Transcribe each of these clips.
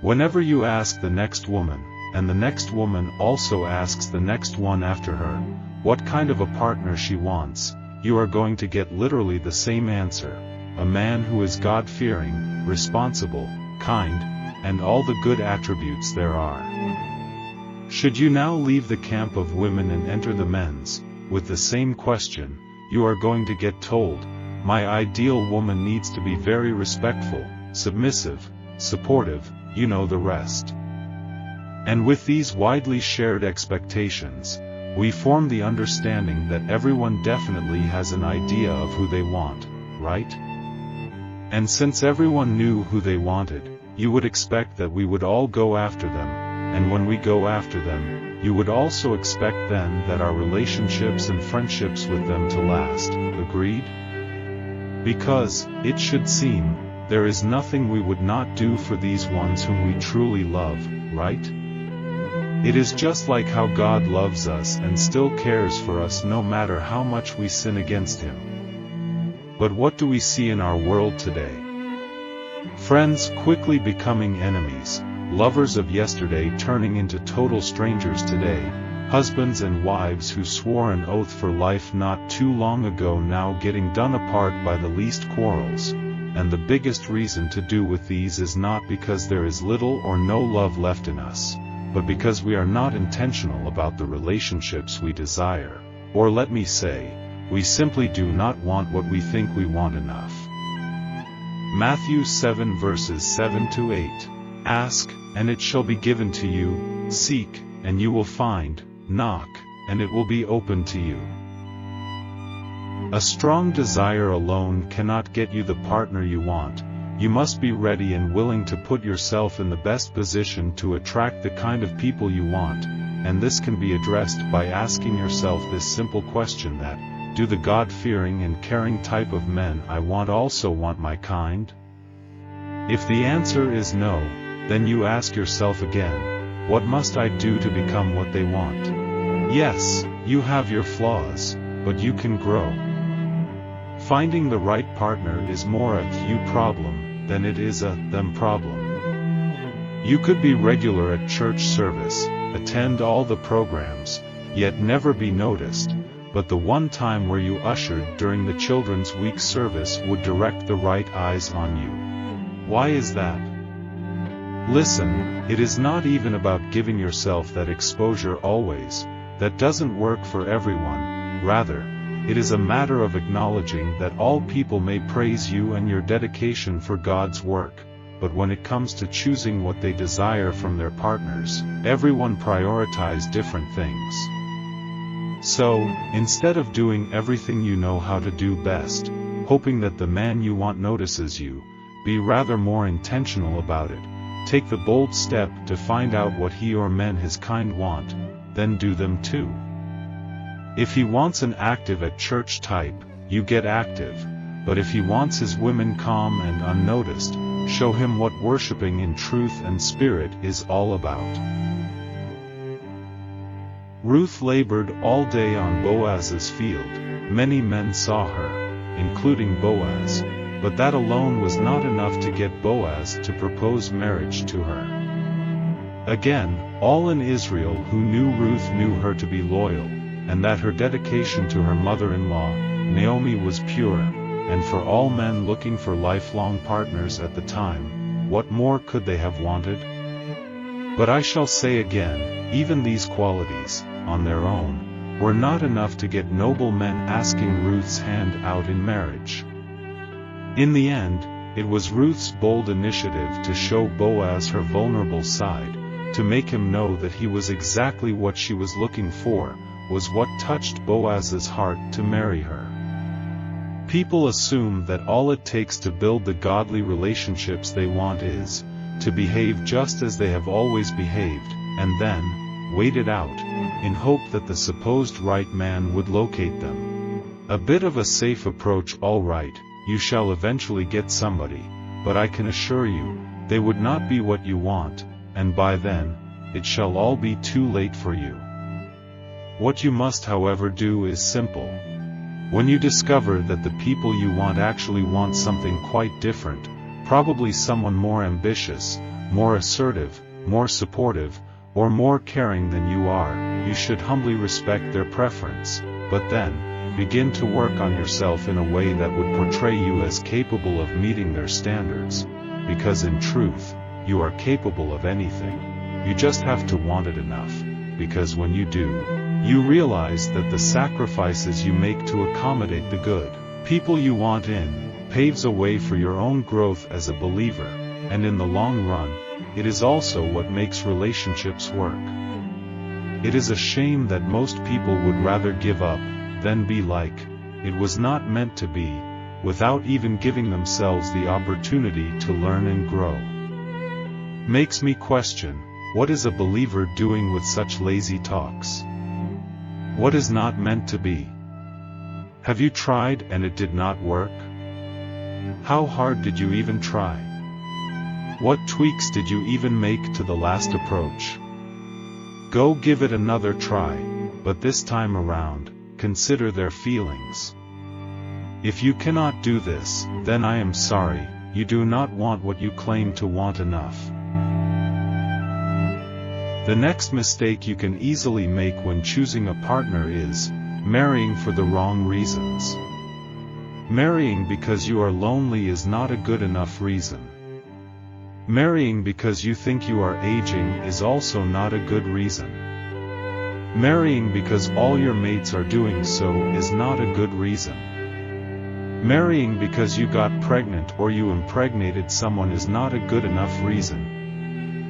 Whenever you ask the next woman, and the next woman also asks the next one after her, what kind of a partner she wants, you are going to get literally the same answer: a man who is God-fearing, responsible, kind, and all the good attributes there are. Should you now leave the camp of women and enter the men's, with the same question, you are going to get told, my ideal woman needs to be very respectful, submissive, supportive, you know the rest. And with these widely shared expectations, we form the understanding that everyone definitely has an idea of who they want, right? And since everyone knew who they wanted, you would expect that we would all go after them, and when we go after them, you would also expect then that our relationships and friendships with them to last, agreed? Because, it should seem, there is nothing we would not do for these ones whom we truly love, right? It is just like how God loves us and still cares for us no matter how much we sin against Him. But what do we see in our world today? Friends quickly becoming enemies, lovers of yesterday turning into total strangers today, husbands and wives who swore an oath for life not too long ago now getting done apart by the least quarrels, and the biggest reason to do with these is not because there is little or no love left in us, but because we are not intentional about the relationships we desire, or let me say, we simply do not want what we think we want enough. Matthew 7 verses 7-8. Ask, and it shall be given to you, seek, and you will find, knock, and it will be opened to you. A strong desire alone cannot get you the partner you want. You must be ready and willing to put yourself in the best position to attract the kind of people you want, and this can be addressed by asking yourself this simple question: that, do the God-fearing and caring type of men I want also want my kind? If the answer is no, then you ask yourself again, what must I do to become what they want? Yes, you have your flaws, but you can grow. Finding the right partner is more a you problem than it is a them problem. You could be regular at church service, attend all the programs, yet never be noticed, but the one time where you ushered during the Children's Week service would direct the right eyes on you. Why is that? Listen, it is not even about giving yourself that exposure always. That doesn't work for everyone. Rather, it is a matter of acknowledging that all people may praise you and your dedication for God's work, but when it comes to choosing what they desire from their partners, everyone prioritizes different things. So, instead of doing everything you know how to do best, hoping that the man you want notices you, be rather more intentional about it. Take the bold step to find out what he or men his kind want, then do them too. If he wants an active at church type, you get active, but if he wants his women calm and unnoticed, show him what worshiping in truth and spirit is all about. Ruth labored all day on Boaz's field. Many men saw her, including Boaz, but that alone was not enough to get Boaz to propose marriage to her. Again, all in Israel who knew Ruth knew her to be loyal, and that her dedication to her mother-in-law, Naomi, was pure, and for all men looking for lifelong partners at the time, what more could they have wanted? But I shall say again, even these qualities, on their own, were not enough to get noble men asking Ruth's hand out in marriage. In the end, it was Ruth's bold initiative to show Boaz her vulnerable side, to make him know that he was exactly what she was looking for, was what touched Boaz's heart to marry her. People assume that all it takes to build the godly relationships they want is to behave just as they have always behaved, and then wait it out, in hope that the supposed right man would locate them. A bit of a safe approach, all right. You shall eventually get somebody, but I can assure you, they would not be what you want, and by then, it shall all be too late for you. What you must however do is simple. When you discover that the people you want actually want something quite different, probably someone more ambitious, more assertive, more supportive, or more caring than you are, you should humbly respect their preference, but then, begin to work on yourself in a way that would portray you as capable of meeting their standards, because in truth, you are capable of anything. You just have to want it enough, because when you do, you realize that the sacrifices you make to accommodate the good people you want in, paves a way for your own growth as a believer, and in the long run, it is also what makes relationships work. It is a shame that most people would rather give up than be like, it was not meant to be, without even giving themselves the opportunity to learn and grow. Makes me question, what is a believer doing with such lazy talks? What is not meant to be? Have you tried and it did not work? How hard did you even try? What tweaks did you even make to the last approach? Go give it another try, but this time around, consider their feelings. If you cannot do this, then I am sorry, you do not want what you claim to want enough. The next mistake you can easily make when choosing a partner is marrying for the wrong reasons. Marrying because you are lonely is not a good enough reason. Marrying because you think you are aging is also not a good reason. Marrying because all your mates are doing so is not a good reason. Marrying because you got pregnant or you impregnated someone is not a good enough reason.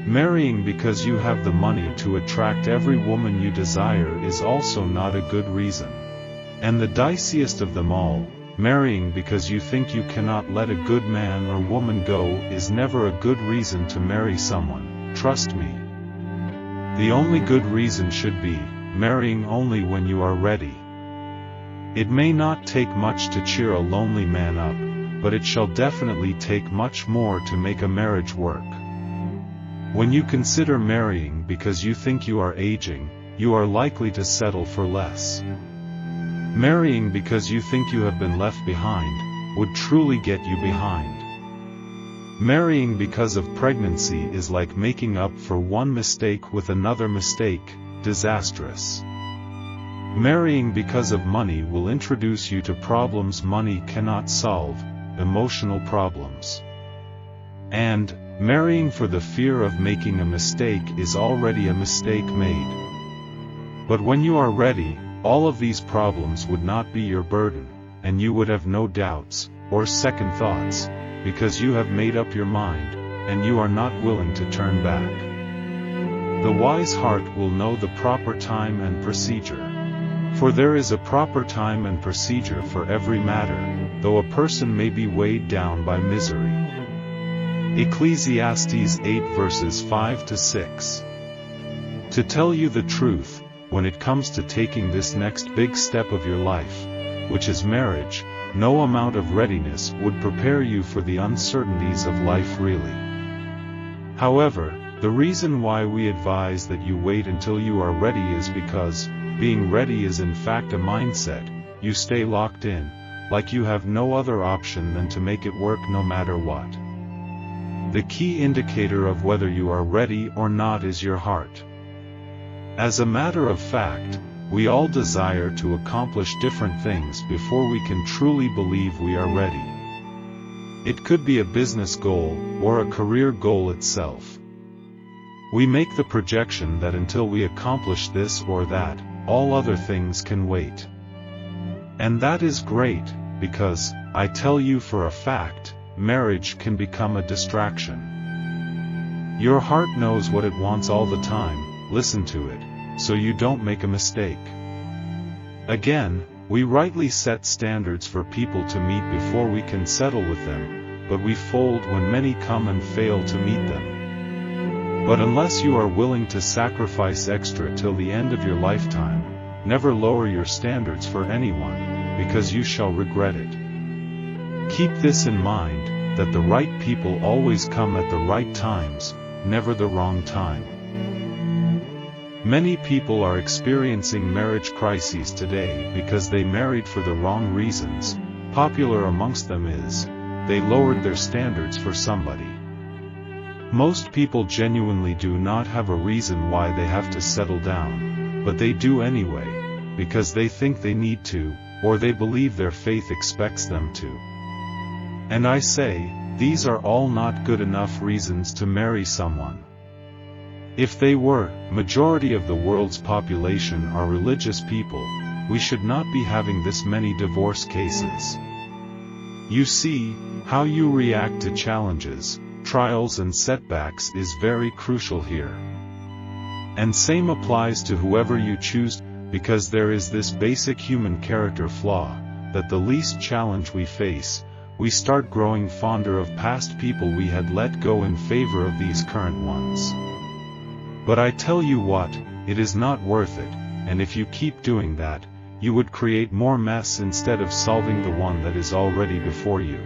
Marrying because you have the money to attract every woman you desire is also not a good reason. And the diciest of them all, marrying because you think you cannot let a good man or woman go is never a good reason to marry someone, trust me. The only good reason should be, marrying only when you are ready. It may not take much to cheer a lonely man up, but it shall definitely take much more to make a marriage work. When you consider marrying because you think you are aging, you are likely to settle for less. Marrying because you think you have been left behind, would truly get you behind. Marrying because of pregnancy is like making up for one mistake with another mistake, disastrous. Marrying because of money will introduce you to problems money cannot solve, emotional problems. And, marrying for the fear of making a mistake is already a mistake made. But when you are ready, all of these problems would not be your burden, and you would have no doubts, or second thoughts, because you have made up your mind, and you are not willing to turn back. The wise heart will know the proper time and procedure. For there is a proper time and procedure for every matter, though a person may be weighed down by misery. Ecclesiastes 8 verses 5-6. To tell you the truth, when it comes to taking this next big step of your life, which is marriage, no amount of readiness would prepare you for the uncertainties of life really. However, the reason why we advise that you wait until you are ready is because, being ready is in fact a mindset, you stay locked in, like you have no other option than to make it work no matter what. The key indicator of whether you are ready or not is your heart. As a matter of fact, we all desire to accomplish different things before we can truly believe we are ready. It could be a business goal, or a career goal itself. We make the projection that until we accomplish this or that, all other things can wait. And that is great, because, I tell you for a fact, marriage can become a distraction. Your heart knows what it wants all the time, listen to it, so you don't make a mistake. Again, we rightly set standards for people to meet before we can settle with them, but we fold when many come and fail to meet them. But unless you are willing to sacrifice extra till the end of your lifetime, never lower your standards for anyone, because you shall regret it. Keep this in mind, that the right people always come at the right times, never the wrong time. Many people are experiencing marriage crises today because they married for the wrong reasons. Popular amongst them is, they lowered their standards for somebody. Most people genuinely do not have a reason why they have to settle down, but they do anyway, because they think they need to, or they believe their faith expects them to. And I say, these are all not good enough reasons to marry someone. If they were, majority of the world's population are religious people, we should not be having this many divorce cases. You see, how you react to challenges, trials and setbacks is very crucial here. And same applies to whoever you choose, because there is this basic human character flaw, that the least challenge we face, we start growing fonder of past people we had let go in favor of these current ones. But I tell you what, it is not worth it, and if you keep doing that, you would create more mess instead of solving the one that is already before you.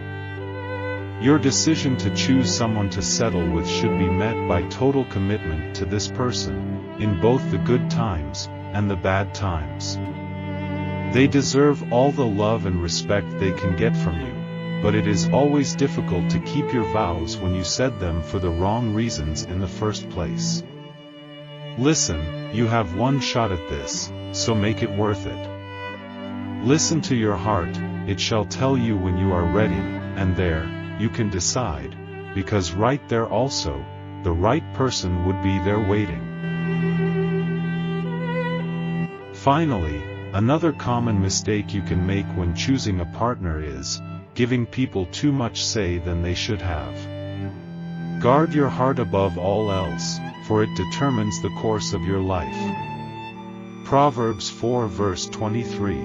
Your decision to choose someone to settle with should be met by total commitment to this person, in both the good times and the bad times. They deserve all the love and respect they can get from you, but it is always difficult to keep your vows when you said them for the wrong reasons in the first place. Listen, you have one shot at this, so make it worth it. Listen to your heart, it shall tell you when you are ready, and there, you can decide, because right there also, the right person would be there waiting. Finally, another common mistake you can make when choosing a partner is giving people too much say than they should have. Guard your heart above all else, for it determines the course of your life. Proverbs 4 verse 23.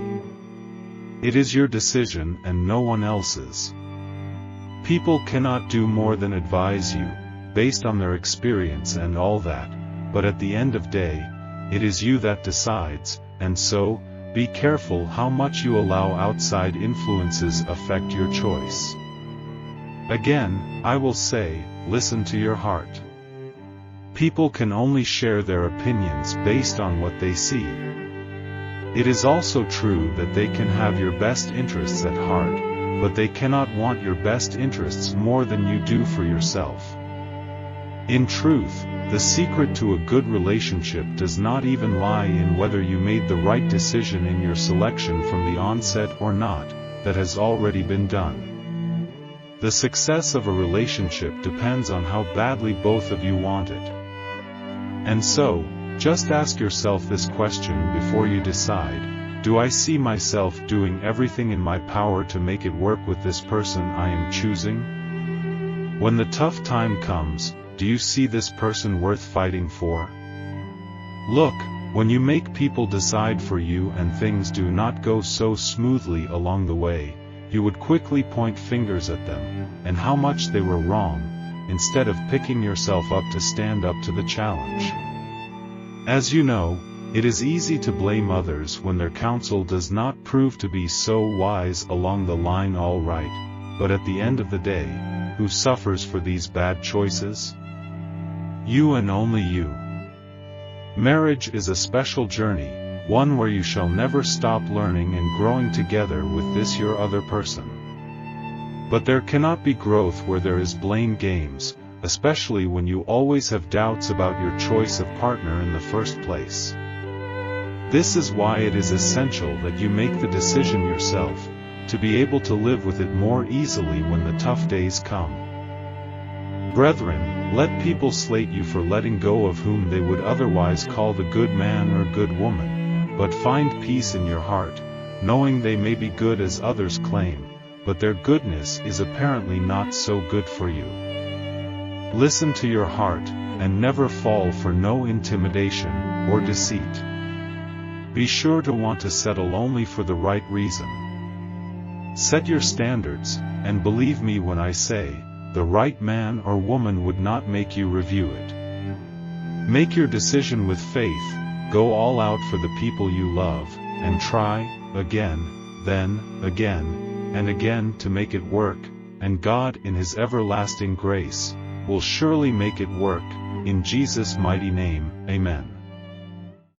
It is your decision and no one else's. People cannot do more than advise you, based on their experience and all that, but at the end of day, it is you that decides, and so, be careful how much you allow outside influences affect your choice. Again, I will say, listen to your heart. People can only share their opinions based on what they see. It is also true that they can have your best interests at heart, but they cannot want your best interests more than you do for yourself. In truth, the secret to a good relationship does not even lie in whether you made the right decision in your selection from the onset or not, that has already been done. The success of a relationship depends on how badly both of you want it. And so, just ask yourself this question before you decide: do I see myself doing everything in my power to make it work with this person I am choosing? When the tough time comes, do you see this person worth fighting for? Look, when you make people decide for you and things do not go so smoothly along the way, you would quickly point fingers at them, and how much they were wrong, instead of picking yourself up to stand up to the challenge. As you know, it is easy to blame others when their counsel does not prove to be so wise along the line all right, but at the end of the day, who suffers for these bad choices? You and only you. Marriage is a special journey, one where you shall never stop learning and growing together with this your other person. But there cannot be growth where there is blame games, especially when you always have doubts about your choice of partner in the first place. This is why it is essential that you make the decision yourself, to be able to live with it more easily when the tough days come. Brethren, let people slate you for letting go of whom they would otherwise call the good man or good woman, but find peace in your heart, knowing they may be good as others claim, but their goodness is apparently not so good for you. Listen to your heart, and never fall for no intimidation or deceit. Be sure to want to settle only for the right reason. Set your standards, and believe me when I say, the right man or woman would not make you review it. Make your decision with faith, go all out for the people you love, and try, again, then, again, and again to make it work, and God in His everlasting grace will surely make it work, in Jesus' mighty name, Amen.